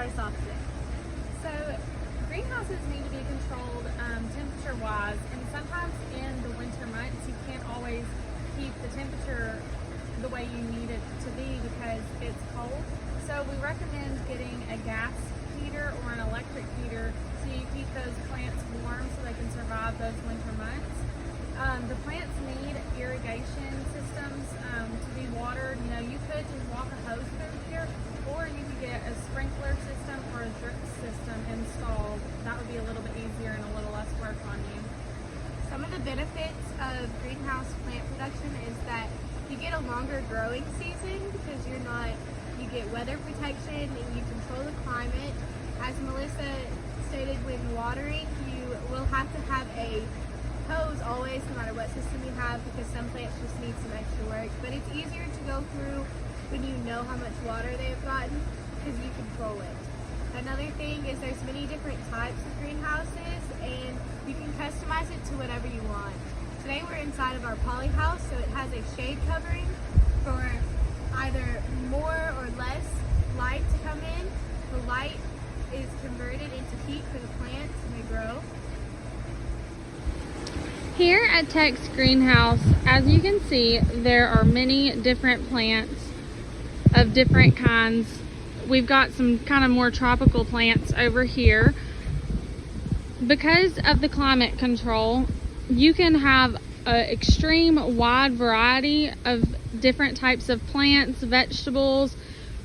price option. So greenhouses need to be controlled temperature-wise, and sometimes in the winter months you can't always keep the temperature the way you need it to be because it's cold. So we recommend getting a gas heater or an electric heater so you keep those plants warm so they can survive those winter months. The plants need irrigation systems to be watered. You know, you could just walk a hose through here, or you could get a sprinkler system or a drip system installed. That would be a little bit easier and a little less work on you. Some of the benefits of greenhouse plant production is that you get a longer growing season because you get weather protection and you control the climate. As Melissa stated, when watering, you will have to have a hose always, no matter what system you have, because some plants just need some extra work. But it's easier to go through when you know how much water they've gotten because you control it. Another thing is there's many different types of greenhouses and you can customize it to whatever you want. Today we're inside of our poly house, so it has a shade covering for either more or less light to come in. The light is converted into heat for the plants and they grow. Here at Tech's greenhouse, as you can see, there are many different plants of different kinds. We've got some kind of more tropical plants over here. Because of the climate control, you can have an extreme wide variety of different types of plants, vegetables,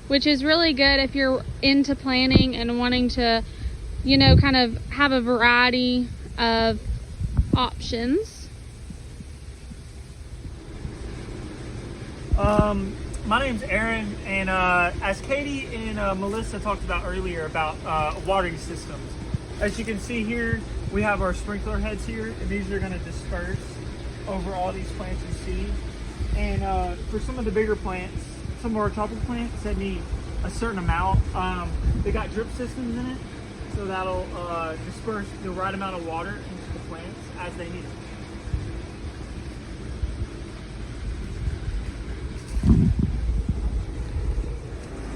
which is really good if you're into planting and wanting to, you know, kind of have a variety of options. My name's Aaron, and as Katie and Melissa talked about earlier about watering systems, as you can see here, we have our sprinkler heads here, and these are going to disperse over all these plants you see. And for some of the bigger plants, some of our tropical plants that need a certain amount, they got drip systems in it, so that'll disperse the right amount of water into the plants as they need it.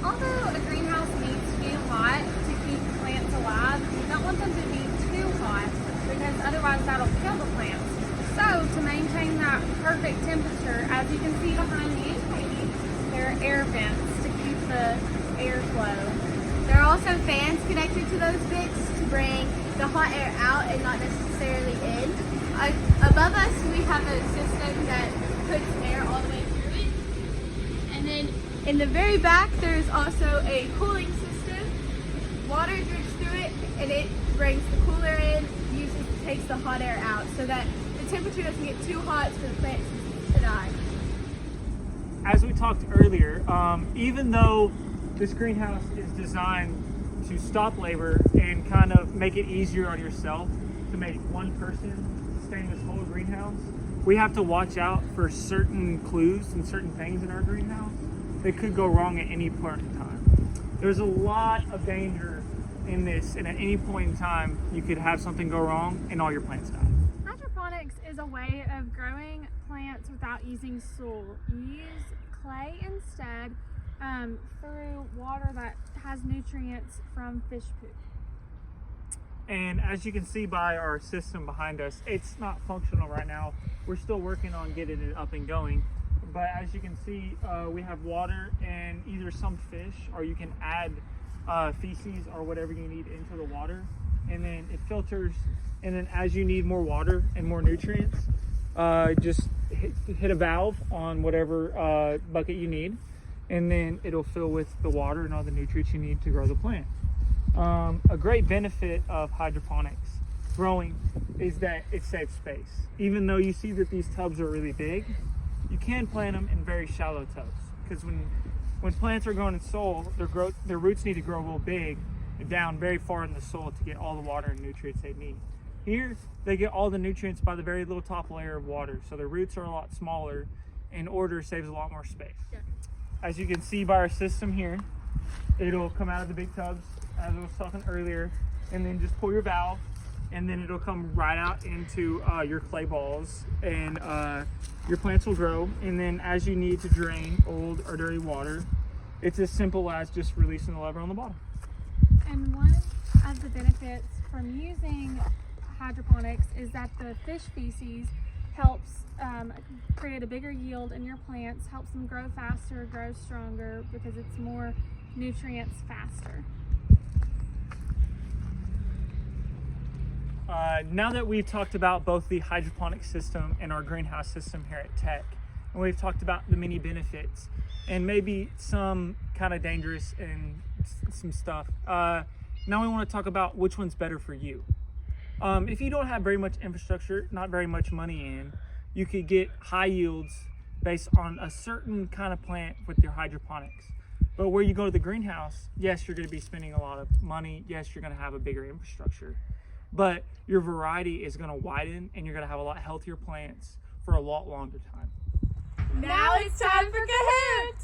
Although a greenhouse needs to be hot to keep plants alive, you don't want them to be too hot because otherwise that'll kill the plants. So to maintain that perfect temperature, as you can see behind me, there are air vents to keep the airflow. There are also fans connected to those vents to bring the hot air out and not necessarily in. Above us we have a system that puts air all the way through it. And then in the very back there's also a cooling system. Water drips through it and it brings the cooler in, takes the hot air out so that the temperature doesn't get too hot for the plants to die. As we talked earlier, even though this greenhouse is designed to stop labor and kind of make it easier on yourself to make one person stay in this whole greenhouse, we have to watch out for certain clues and certain things in our greenhouse that could go wrong at any point in time. There's a lot of danger in this, and at any point in time you could have something go wrong and all your plants die. Hydroponics is a way of growing plants without using soil. You use clay instead through water that has nutrients from fish poop. And as you can see by our system behind us, it's not functional right now. We're still working on getting it up and going. But as you can see, we have water and either some fish, or you can add feces or whatever you need into the water, and then it filters. And then as you need more water and more nutrients, just hit a valve on whatever bucket you need, and then it'll fill with the water and all the nutrients you need to grow the plant. A great benefit of hydroponics growing is that it saves space. Even though you see that these tubs are really big, you can plant them in very shallow tubs, because when plants are growing in soil, their roots need to grow real big and down very far in the soil to get all the water and nutrients they need. Here, they get all the nutrients by the very little top layer of water, so their roots are a lot smaller, and order saves a lot more space. Yeah. As you can see by our system here, it'll come out of the big tubs, as I was talking earlier, and then just pull your valve, and then it'll come right out into your clay balls, and your plants will grow. And then as you need to drain old or dirty water, it's as simple as just releasing the lever on the bottom. And one of the benefits from using hydroponics is that the fish feces helps create a bigger yield in your plants, helps them grow faster, grow stronger, because it's more nutrients faster. Now that we've talked about both the hydroponic system and our greenhouse system here at Tech, and we've talked about the many benefits and maybe some kind of dangerous and some stuff, now we want to talk about which one's better for you. If you don't have very much infrastructure, not very much money in, you could get high yields based on a certain kind of plant with your hydroponics. But where you go to the greenhouse, yes, you're going to be spending a lot of money. Yes, you're going to have a bigger infrastructure. But your variety is going to widen and you're going to have a lot healthier plants for a lot longer time. Now it's time for Kahoot!